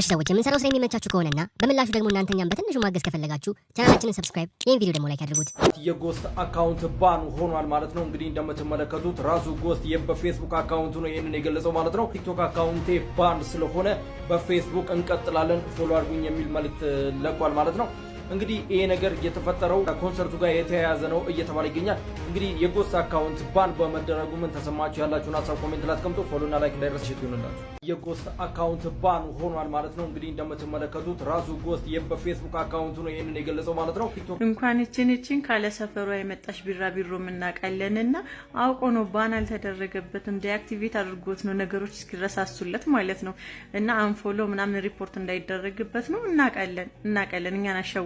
ሰዎች የምንሰራው ስራ የሚመቻችሁ ከሆነና በምላሹ ደግሞ እናንተኛም በትንሹ ማገዝ ከፈለጋችሁ ቻናላችንን ሰብስክራይብ፣ ይህን ቪዲዮ ደግሞ ላይክ አድርጉት። የጎስት አካውንት ባን ሆኗል ማለት ነው። እንግዲህ እንደምትመለከቱት ራሱ ጎስት በፌስቡክ አካውንቱ ነው ይሄንን የገለጸው ማለት ነው። ቲክቶክ አካውንቴ ባን ስለሆነ በፌስቡክ እንቀጥላለን ፎሎ አድርጉኝ የሚል መልእክት ለቋል ማለት ነው። እንግዲህ ይሄ ነገር የተፈጠረው ከኮንሰርቱ ጋር የተያያዘ ነው እየተባለ ይገኛል። እንግዲህ የጎስት አካውንት ባን በመደረጉ ምን ተሰማችሁ? ያላችሁን ሀሳብ ኮሜንት ላይ አስቀምጡ። ፎሎና ላይክ እንዳይረሳ ይሁንላችሁ። የጎስት አካውንት ባን ሆኗል ማለት ነው። እንግዲህ እንደምትመለከቱት ራሱ ጎስት በፌስቡክ አካውንቱ ነው ይሄንን የገለጸው ማለት ነው። እንኳን እቺን ካለ ሰፈሯ የመጣሽ ቢራቢሮ ምናቃለንና አውቆ ነው ባን አልተደረገበትም። ዲአክቲቬት አድርጎት ነው ነገሮች እስኪረሳሱለት ማለት ነው። እና አንፎሎ ምናምን ሪፖርት እንዳይደረግበት ነው። እናቃለን እኛን አሻው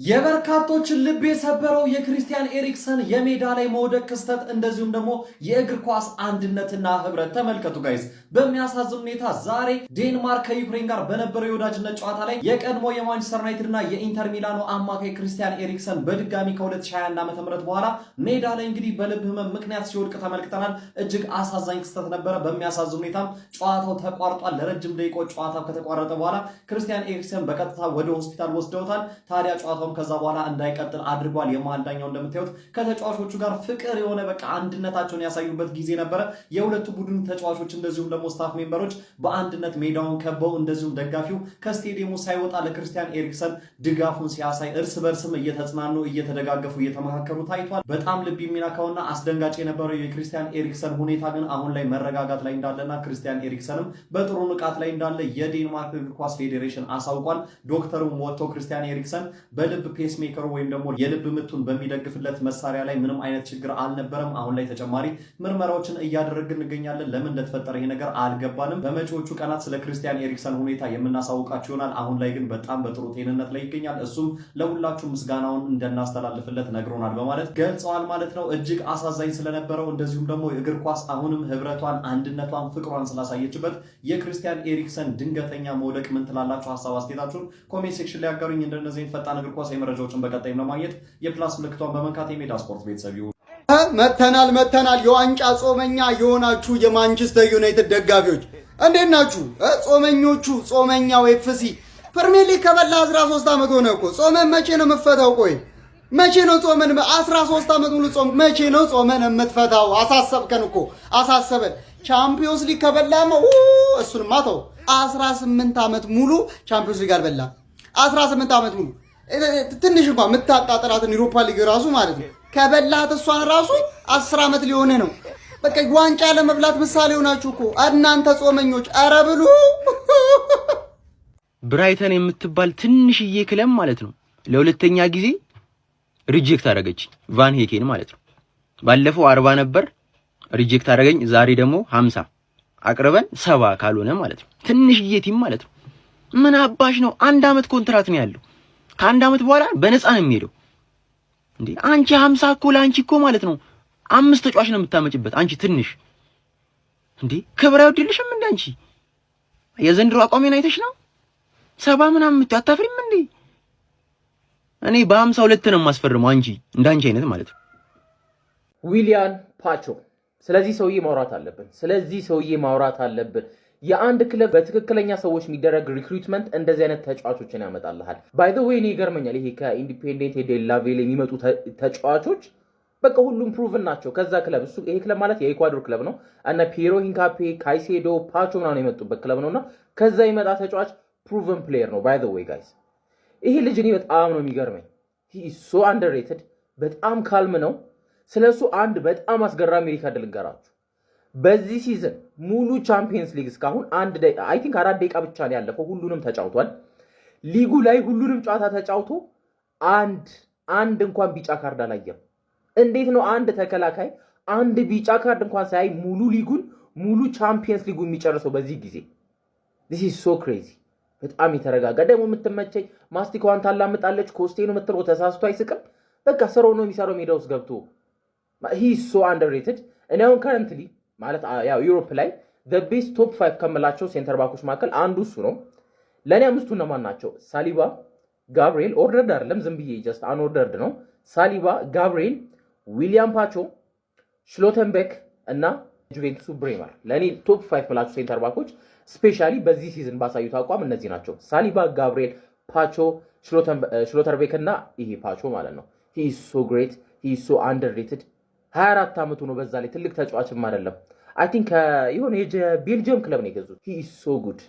የበርካቶችን ልብ የሰበረው የክርስቲያን ኤሪክሰን የሜዳ ላይ መውደቅ ክስተት እንደዚሁም ደግሞ የእግር ኳስ አንድነትና ህብረት ተመልከቱ ጋይስ። በሚያሳዝን ሁኔታ ዛሬ ዴንማርክ ከዩክሬን ጋር በነበረው የወዳጅነት ጨዋታ ላይ የቀድሞ የማንቸስተር ዩናይትድ እና የኢንተር ሚላኑ አማካይ ክርስቲያን ኤሪክሰን በድጋሚ ከ2021 ዓ.ም በኋላ ሜዳ ላይ እንግዲህ በልብ ህመም ምክንያት ሲወድቅ ተመልክተናል። እጅግ አሳዛኝ ክስተት ነበረ። በሚያሳዝን ሁኔታም ጨዋታው ተቋርጧል። ለረጅም ደቂቃዎች ጨዋታው ከተቋረጠ በኋላ ክርስቲያን ኤሪክሰን በቀጥታ ወደ ሆስፒታል ወስደውታል። ታዲያ ጨዋታውም ከዛ በኋላ እንዳይቀጥል አድርጓል። የመሃል ዳኛው እንደምታዩት ከተጫዋቾቹ ጋር ፍቅር የሆነ በቃ አንድነታቸውን ያሳዩበት ጊዜ ነበረ። የሁለቱ ቡድን ተጫዋቾች እንደዚሁም ደግሞ ስታፍ ሜምበሮች በአንድነት ሜዳውን ከበው እንደዚሁም ደጋፊው ከስቴዲየሙ ሳይወጣ ለክርስቲያን ኤሪክሰን ድጋፉን ሲያሳይ እርስ በርስም እየተጽናኑ እየተደጋገፉ እየተመካከሩ ታይቷል። በጣም ልብ የሚነካውና አስደንጋጭ የነበረው የክርስቲያን ኤሪክሰን ሁኔታ ግን አሁን ላይ መረጋጋት ላይ እንዳለና ክርስቲያን ኤሪክሰንም በጥሩ ንቃት ላይ እንዳለ የዴንማርክ እግር ኳስ ፌዴሬሽን አሳውቋል። ዶክተሩም ወጥቶ ክርስቲያን ኤሪክሰን በልብ ፔስ ሜከሩ ወይም ደግሞ የልብ ምቱን በሚደግፍለት መሳሪያ ላይ ምንም አይነት ችግር አልነበረም። አሁን ላይ ተጨማሪ ምርመራዎችን እያደረግን እንገኛለን። ለምን እንደተፈጠረ ይሄ ነገር አልገባንም። በመጪዎቹ ቀናት ስለ ክርስቲያን ኤሪክሰን ሁኔታ የምናሳውቃችሁ ይሆናል። አሁን ላይ ግን በጣም በጥሩ ጤንነት ላይ ይገኛል። እሱም ለሁላችሁ ምስጋናውን እንደናስተላልፍለት ነግሮናል በማለት ገልጸዋል ማለት ነው። እጅግ አሳዛኝ ስለነበረው እንደዚሁም ደግሞ እግር ኳስ አሁንም ህብረቷን፣ አንድነቷን፣ ፍቅሯን ስላሳየችበት የክርስቲያን ኤሪክሰን ድንገተኛ መውደቅ ምን ትላላችሁ? ሀሳብ አስተያየታችሁን ኮሜንት ሴክሽን ላይ ያጋሩኝ። እንደነዚህ ፈጣን እግር ኳስ የመረጃዎችን በቀጣይም ለማግኘት የፕላስ ምልክቷን በመንካት የሜዳ ስፖርት ቤተሰብ ይሁኑ። መተናል የዋንጫ ጾመኛ የሆናችሁ የማንቸስተር ዩናይትድ ደጋፊዎች እንዴት ናችሁ? ጾመኛው ኤፍሲ ፕሪሚየር ሊግ ከበላ 13 ዓመት ሆነ እኮ። ጾመን መቼ ነው የምትፈታው? ቆይ መቼ ነው ጾመን 13 ዓመት ሙሉ ጾም መቼ ነው ጾመን የምትፈታው? አሳሰብከን እኮ አሳሰበን። ቻምፒዮንስ ሊግ ከበላማ እሱንማ ተው። 18 ዓመት ሙሉ ቻምፒዮንስ ሊግ አልበላም። 18 ዓመት ሙሉ ትንሽ እንኳን የምታጣጥራትን ዩሮፓ ሊግ ራሱ ማለት ነው ከበላት እሷን ራሱ 10 ዓመት ሊሆነ ነው። በቃ ዋንጫ ለመብላት ምሳሌ ሆናችሁ እኮ እናንተ ጾመኞች። ኧረ ብሉ። ብራይተን የምትባል ትንሽዬ ክለብ ማለት ነው ለሁለተኛ ጊዜ ሪጀክት አደረገች። ቫን ሄኬን ማለት ነው። ባለፈው 40 ነበር ሪጀክት አደረገኝ። ዛሬ ደግሞ 50 አቅርበን 70 ካልሆነ ማለት ነው። ትንሽዬ ቲም ማለት ነው። ምን አባሽ ነው? 1 ዓመት ኮንትራት ነው ያለው። ከአንድ ዓመት በኋላ በነፃ ነው የሚሄደው። እንዴ አንቺ 50 እኮ ለአንቺ እኮ ማለት ነው 5 ተጫዋች ነው የምታመጭበት አንቺ ትንሽ። እንዴ ክብር አይወድልሽም እንዴ አንቺ? የዘንድሮ አቋሜን አይተሽ ነው 70 ምናምን አታፍሪም እንዴ? እኔ በ52 ነው የማስፈርመው አንቺ እንዳንቺ አይነት ማለት ነው። ዊሊያን ፓቾ ስለዚህ ሰውዬ ማውራት አለብን። የአንድ ክለብ በትክክለኛ ሰዎች የሚደረግ ሪክሩትመንት እንደዚህ አይነት ተጫዋቾችን ያመጣልሃል። ባይ ዘ ዌይ እኔ ይገርመኛል ይሄ ከኢንዲፔንደንት ዴላቬል የሚመጡ ተጫዋቾች በቃ ሁሉም ፕሩቭን ናቸው ከዛ ክለብ። ይሄ ክለብ ማለት የኢኳዶር ክለብ ነው እና ፒየሮ ሂንካፔ፣ ካይሴዶ፣ ፓቾ ምናምን የመጡበት ክለብ ነውና ከዛ ይመጣ ተጫዋች ፕሩቭን ፕሌየር ነው። ባይ ዘ ዌይ ጋይስ ይሄ ልጅ እኔ በጣም ነው የሚገርመኝ። ሂ ኢዝ ሶ አንደርሬትድ። በጣም ካልም ነው። ስለሱ አንድ በጣም አስገራሚ ሪካርድ ልንገራችሁ። በዚህ ሲዝን ሙሉ ቻምፒየንስ ሊግ እስካሁን አይ ቲንክ 4 ደቂቃ ብቻ ነው ያለፈው። ሁሉንም ተጫውቷል። ሊጉ ላይ ሁሉንም ጨዋታ ተጫውቶ አንድ እንኳን ቢጫ ካርድ አላየም። እንዴት ነው አንድ ተከላካይ አንድ ቢጫ ካርድ እንኳን ሳያይ ሙሉ ቻምፒየንስ ሊጉ የሚጨርሰው በዚህ ጊዜ? this is so crazy። በጣም የተረጋጋ ደግሞ የምትመቸኝ ማስቲካዋን ታላምጣለች። ኮስቴኑ የምትለው ተሳስቶ አይስቅም። በቃ ስራው ነው የሚሰራው ሜዳ ውስጥ ገብቶ። he is so underrated። እኔ አሁን ከረንትሊ ማለት ያው ዩሮፕ ላይ the best top 5 ከመላቸው ሴንተር ባኮች መካከል አንዱ እሱ ነው። ለኔ አምስቱ እነማን ናቸው? ሳሊባ፣ ጋብሪኤል፣ ኦርደርድ አይደለም ዝም ብዬ ጀስት አንኦርደርድ ነው። ሳሊባ፣ ጋብሪኤል፣ ዊሊያም ፓቾ፣ ሽሎተንቤክ እና ጁቬንቱሱ ብሬመር ለኔ ቶፕ 5 መላቸው ሴንተር ባኮች ስፔሻሊ በዚህ ሲዝን ባሳዩት አቋም እነዚህ ናቸው። ሳሊባ፣ ጋብሪኤል፣ ፓቾ፣ ሽሎተርቤክ እና ይሄ ፓቾ ማለት ነው። he is so great, he is so underrated 24 ዓመቱ ነው። በዛ ላይ ትልቅ ተጫዋችም አይደለም። አይ ቲንክ የሆነ የቤልጅየም ክለብ ነው የገዙት። he is so good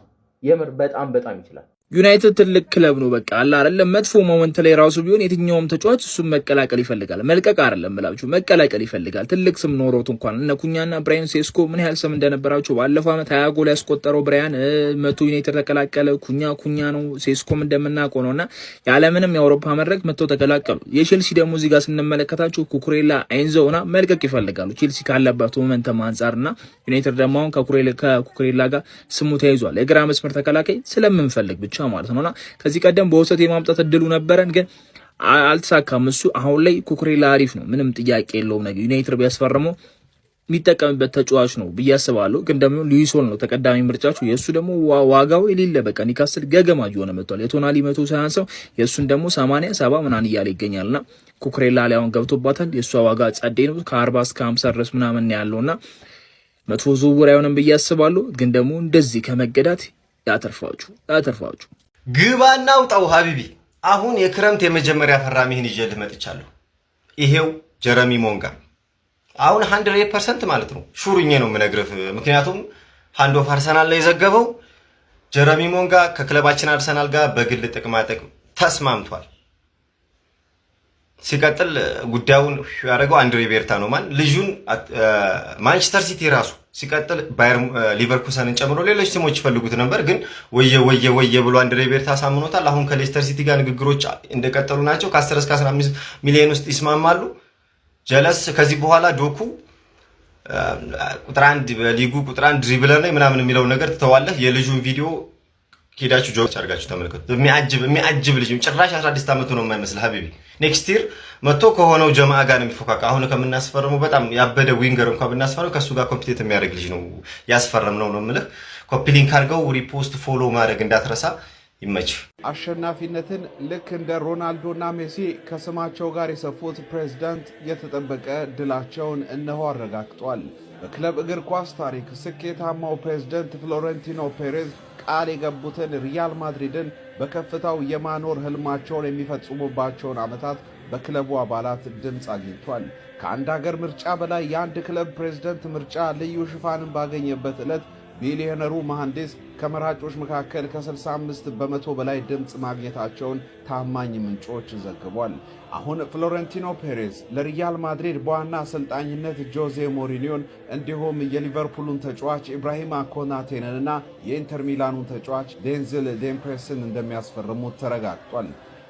የምር በጣም ይችላል። ዩናይትድ ትልቅ ክለብ ነው። በቃ አላ አይደለም መጥፎ ሞመንት ላይ ራሱ ቢሆን የትኛውም ተጫዋች እሱን መቀላቀል ይፈልጋል። መልቀቅ አይደለም ብላችሁ መቀላቀል ይፈልጋል። ትልቅ ስም ኖሮት እንኳን እነ ኩኛና ብራያን ሴስኮ ምን ያህል ስም እንደነበራቸው ባለፈው ዓመት 20 ጎል ያስቆጠረው ብራያን መቶ ዩናይትድ ተቀላቀለ። ኩኛ ነው። ሴስኮም እንደምናውቀው ነውና ያለምንም የአውሮፓ መድረክ መጥተው ተቀላቀሉ። የቼልሲ ደግሞ እዚህ ጋር ስንመለከታቸው ኩኩሬላ አይንዘውና መልቀቅ ይፈልጋሉ ቼልሲ ካለበት ሞመንተም አንፃርና ዩናይትድ ደግሞ አሁን ከኩኩሬላ ጋር ስሙ ተይዟል። የግራ መስመር ተከላካይ ስለምንፈልግ ብቻ ማለት ነውና ከዚህ ቀደም በውሰት የማምጣት እድሉ ነበረን ግን አልተሳካም። እሱ አሁን ላይ ኩኩሬላ አሪፍ ነው፣ ምንም ጥያቄ የለውም። ነገር ዩናይትድ ቢያስፈርመው የሚጠቀምበት ተጫዋች ነው ብዬ አስባለሁ። ግን ደግሞ ሉዊስ ሆል ነው ተቀዳሚ ምርጫችሁ። የእሱ ደግሞ ዋጋው የሌለ በቃ ኒካስል ገገማ እየሆነ መጥቷል። የቶናሊ 100 ሳያንሰው የእሱን ደግሞ 80 70 ምናምን እያለ ይገኛልና ኩኩሬላ ላይ አሁን ገብቶባታል። የእሷ ዋጋ ጸዴ ነው፣ ከ40 እስከ 50 ድረስ ምናምን ያለውና መጥፎ ዝውውር አይሆንም ብዬ አስባለሁ። ግን ደግሞ እንደዚህ ከመገዳት ያተርፋችሁ ግባና ውጣው ሀቢቢ። አሁን የክረምት የመጀመሪያ ፈራሚህን ይዤልህ መጥቻለሁ። ይሄው ጀረሚ ሞንጋ አሁን 100% ማለት ነው ሹርኜ ነው የምነግርህ። ምክንያቱም ሃንድ ኦፍ አርሰናል ላይ የዘገበው ጀረሚ ሞንጋ ከክለባችን አርሰናል ጋር በግል ጥቅማጥቅም ተስማምቷል። ሲቀጥል ጉዳዩን ያደረገው አንድሬ ቤርታ ነው። ልጁን ማንቸስተር ሲቲ ራሱ ሲቀጥል ባየር ሊቨርኩሰንን ጨምሮ ሌሎች ቲሞች ይፈልጉት ነበር፣ ግን ወየ ብሎ አንድሬ ቤርታ ሳምኖታል። አሁን ከሌስተር ሲቲ ጋር ንግግሮች እንደቀጠሉ ናቸው። ከ10 እስከ 15 ሚሊዮን ውስጥ ይስማማሉ። ጀለስ ከዚህ በኋላ ዶኩ ቁጥር 1 በሊጉ ቁጥር 1 ድሪብለር ላይ ምናምን የሚለው ነገር ትተዋለህ። የልጁን ቪዲዮ ሄዳችሁ ጆክስ አድርጋችሁ ተመልከቱ። የሚያጅብ ልጅ ጭራሽ 16 ዓመቱ ነው የማይመስል ሀቢቢ። ኔክስት ይር መጥቶ ከሆነው ጀማዓ ጋር ነው የሚፎካካ። አሁን ከምናስፈርመው በጣም ያበደ ዊንገር እንኳን ብናስፈርመው ከሱ ጋር ኮምፒቲት የሚያደርግ ልጅ ነው ያስፈረምነው ነው የምልህ። ኮፒ ሊንክ አድርገው ሪፖስት ፎሎ ማድረግ እንዳትረሳ። ይመች። አሸናፊነትን ልክ እንደ ሮናልዶና ሜሲ ከስማቸው ጋር የሰፉት ፕሬዝዳንት የተጠበቀ ድላቸውን እነሆ አረጋግጧል። በክለብ እግር ኳስ ታሪክ ስኬታማው ፕሬዝዳንት ፍሎሬንቲኖ ፔሬዝ ቃል የገቡትን ሪያል ማድሪድን በከፍታው የማኖር ህልማቸውን የሚፈጽሙባቸውን ዓመታት በክለቡ አባላት ድምፅ አግኝቷል። ከአንድ ሀገር ምርጫ በላይ የአንድ ክለብ ፕሬዝዳንት ምርጫ ልዩ ሽፋንን ባገኘበት ዕለት ቢሊዮነሩ መሐንዲስ ከመራጮች መካከል ከ65 በመቶ በላይ ድምፅ ማግኘታቸውን ታማኝ ምንጮች ዘግቧል። አሁን ፍሎሬንቲኖ ፔሬዝ ለሪያል ማድሪድ በዋና አሰልጣኝነት ጆዜ ሞሪኒዮን እንዲሁም የሊቨርፑሉን ተጫዋች ኢብራሂማ ኮናቴንንና የኢንተር ሚላኑን ተጫዋች ዴንዝል ዴምፕሬስን እንደሚያስፈርሙት ተረጋግጧል።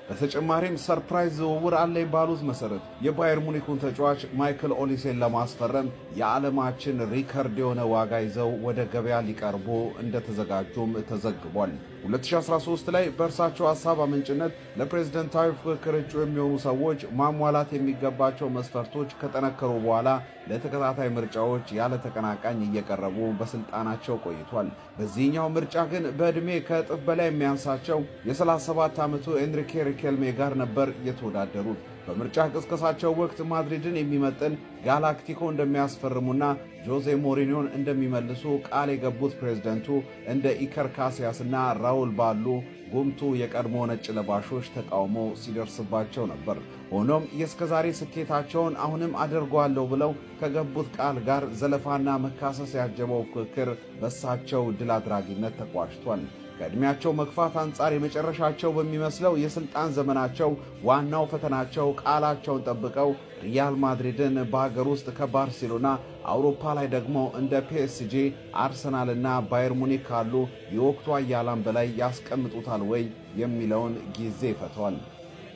በተጨማሪም ሰርፕራይዝ ዝውውር አለኝ ባሉት መሰረት የባየር ሙኒኩን ተጫዋች ማይክል ኦሊሴን ለማስፈረም የዓለማችን ሪከርድ የሆነ ዋጋ ይዘው ወደ ገበያ ሊቀርቡ እንደተዘጋጁም ተዘግቧል። 2013 ላይ በእርሳቸው ሀሳብ አመንጭነት ለፕሬዝደንታዊ ፍክክር እጩ የሚሆኑ ሰዎች ማሟላት የሚገባቸው መስፈርቶች ከጠነከሩ በኋላ ለተከታታይ ምርጫዎች ያለ ተቀናቃኝ እየቀረቡ በስልጣናቸው ቆይቷል። በዚህኛው ምርጫ ግን በዕድሜ ከእጥፍ በላይ የሚያንሳቸው የ37 ዓመቱ ኤንሪኬ ሪኬልሜ ጋር ነበር የተወዳደሩት። በምርጫ ቅስቀሳቸው ወቅት ማድሪድን የሚመጥን ጋላክቲኮ እንደሚያስፈርሙና ጆዜ ሞሪኒዮን እንደሚመልሱ ቃል የገቡት ፕሬዝደንቱ እንደ ኢከር ካሲያስና ራውል ባሉ ጉምቱ የቀድሞ ነጭ ለባሾች ተቃውሞ ሲደርስባቸው ነበር። ሆኖም የእስከዛሬ ስኬታቸውን አሁንም አደርገዋለሁ ብለው ከገቡት ቃል ጋር ዘለፋና መካሰስ ያጀበው ፍክክር በሳቸው ድል አድራጊነት ተቋጭቷል። ከዕድሜያቸው መግፋት አንጻር የመጨረሻቸው በሚመስለው የሥልጣን ዘመናቸው ዋናው ፈተናቸው ቃላቸውን ጠብቀው ሪያል ማድሪድን በሀገር ውስጥ ከባርሴሎና አውሮፓ ላይ ደግሞ እንደ ፒኤስጂ፣ አርሰናልና ባየር ሙኒክ ካሉ የወቅቱ አያላን በላይ ያስቀምጡታል ወይ የሚለውን ጊዜ ይፈተዋል።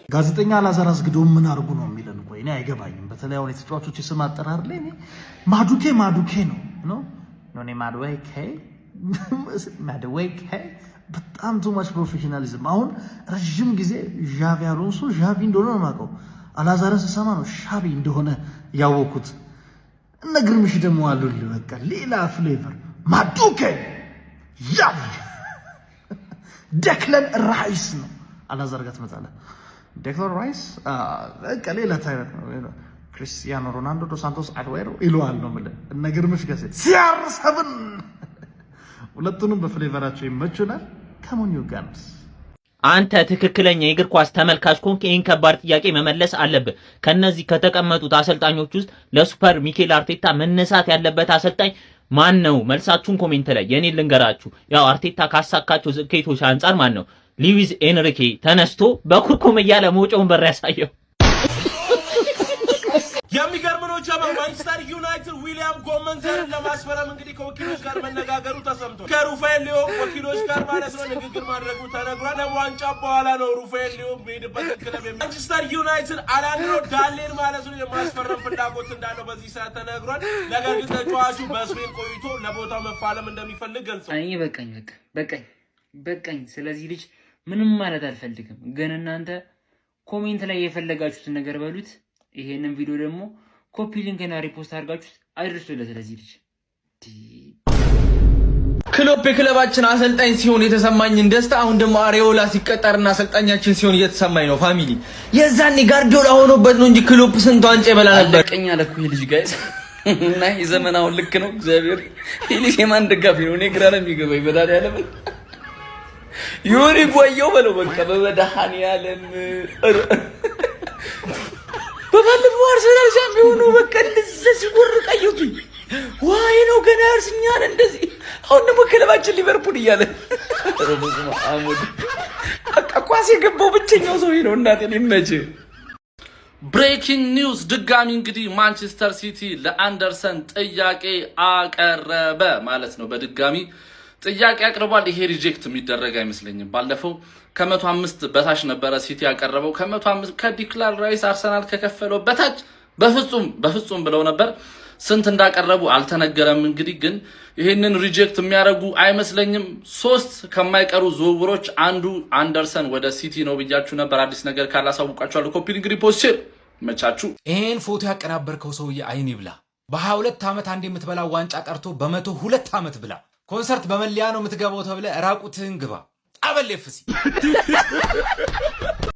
ጋዜጠኛ አላዛር አስገዶም ምን አድርጉ ነው የሚለን? ቆይ እኔ አይገባኝም። በተለይ አሁን የተጫዋቾች የስም አጠራር ላይ ማዱኬ ነው ኖኔ ማድዌኬ በጣም ቱማች ፕሮፌሽናሊዝም። አሁን ረጅም ጊዜ ዣቪ አሎንሶ ዣቪ እንደሆነ ነው የማውቀው። አላዛርን ስሰማ ነው ሻቢ እንደሆነ ያወኩት። እነ ግርምሽ ደግሞ አሉልኝ በቃ ሌላ ፍሌቨር። ማዱኬ ዣቪ ደክለን ራይስ ነው አላዛር ጋር ትመጣለህ። ደክለን ራይስ በቃ ሌላ ታይነት ነው። ክሪስቲያኖ ሮናልዶ ዶስ ሳንቶስ አግዌሮ ይለዋል ነው የምልህ። እነ ግርምሽ ጋር ሲያር7 ሁለቱንም በፍሌቨራቸው ይመቹናል። ከሞን ዩ ጋንስ አንተ ትክክለኛ የእግር ኳስ ተመልካች ኮንክ ይህን ከባድ ጥያቄ መመለስ አለብህ። ከነዚህ ከተቀመጡት አሰልጣኞች ውስጥ ለሱፐር ሚኬል አርቴታ መነሳት ያለበት አሰልጣኝ ማን ነው? መልሳችሁን ኮሜንት ላይ የኔ ልንገራችሁ። ያው አርቴታ ካሳካቸው ስኬቶች አንጻር ማን ነው ሉዊስ ኤንሪኬ ተነስቶ በኩርኩም እያለ መውጫውን በር ያሳየው። የሚገርም ነው ጀማ። ማንቸስተር ዩናይትድ ዊሊያም ጎመንዘርን ለማስፈረም እንግዲህ ከወኪሎች ጋር መነጋገሩ ተሰምቷል። ከሩፋኤል ሊዮ ወኪሎች ጋር ማለት ነው ንግግር ማድረጉ ተነግሯል። ለዋንጫ በኋላ ነው ሩፋኤል ሊዮ በሄድበት ክለብ ማንቸስተር ዩናይትድ አላንድሮ ዳሌን ማለት ነው የማስፈረም ፍላጎት እንዳለው በዚህ ሰዓት ተነግሯል። ነገር ግን ተጫዋቹ በስፔን ቆይቶ ለቦታው መፋለም እንደሚፈልግ ገልጿል። እኔ በቃኝ። ስለዚህ ልጅ ምንም ማለት አልፈልግም። ግን እናንተ ኮሜንት ላይ የፈለጋችሁትን ነገር በሉት። ይሄንን ቪዲዮ ደግሞ ኮፒ ሊንክ እና ሪፖስት አድርጋችሁ አይድረሱለት ለዚህ ልጅ። ክሎፕ የክለባችን አሰልጣኝ ሲሆን የተሰማኝን ደስታ አሁን ደግሞ አሬዮላ ሲቀጠርና አሰልጣኛችን ሲሆን እየተሰማኝ ነው። ፋሚሊ የዛኔ ጋርዲዮላ ሆኖበት ነው እንጂ ክሎፕ ስንት ዋንጫ ይበላ ነበር። ቀኛ ለኩ ልጅ ጋይስ እና የዘመናውን ልክ ነው። እግዚአብሔር ይልሽ የማን ደጋፊ ነው? እኔ ግራ ነው የሚገባኝ። በዳር ያለ ዩሪ ቆየው በለው በቃ በመድኃኒዓለም በባለፈው አርሰናል ሻምፒዮን ነው። በቃ እንደዚህ ሲወርቅ አየሁኝ። ዋይ ነው ገና አርሰናል እንደዚህ። አሁን ደግሞ ክለባችን ሊቨርፑል እያለ በቃ ኳስ የገባው ብቸኛው ሰው ነው። እናቴን ይመች። ብሬኪንግ ኒውስ ድጋሚ እንግዲህ ማንቸስተር ሲቲ ለአንደርሰን ጥያቄ አቀረበ ማለት ነው። በድጋሚ ጥያቄ አቅርቧል። ይሄ ሪጀክት የሚደረግ አይመስለኝም። ባለፈው ከ105 በታች ነበረ ሲቲ ያቀረበው። ከ105 ከዲክላን ራይስ አርሰናል ከከፈለው በታች በፍጹም ብለው ነበር። ስንት እንዳቀረቡ አልተነገረም። እንግዲህ ግን ይሄንን ሪጀክት የሚያደርጉ አይመስለኝም። 3 ከማይቀሩ ዝውውሮች አንዱ አንደርሰን ወደ ሲቲ ነው ብያችሁ ነበር። አዲስ ነገር ካላሳውቃችኋለሁ። ኮፒ ሊንክ ሪፖስት መቻችሁ። ይሄን ፎቶ ያቀናበርከው ሰውዬ አይን ይብላ። በ22 ዓመት አንድ የምትበላው ዋንጫ ቀርቶ በ102 ዓመት ብላ። ኮንሰርት በመለያ ነው የምትገባው ተብለ ራቁትህን ግባ። አበል ኤፍሲ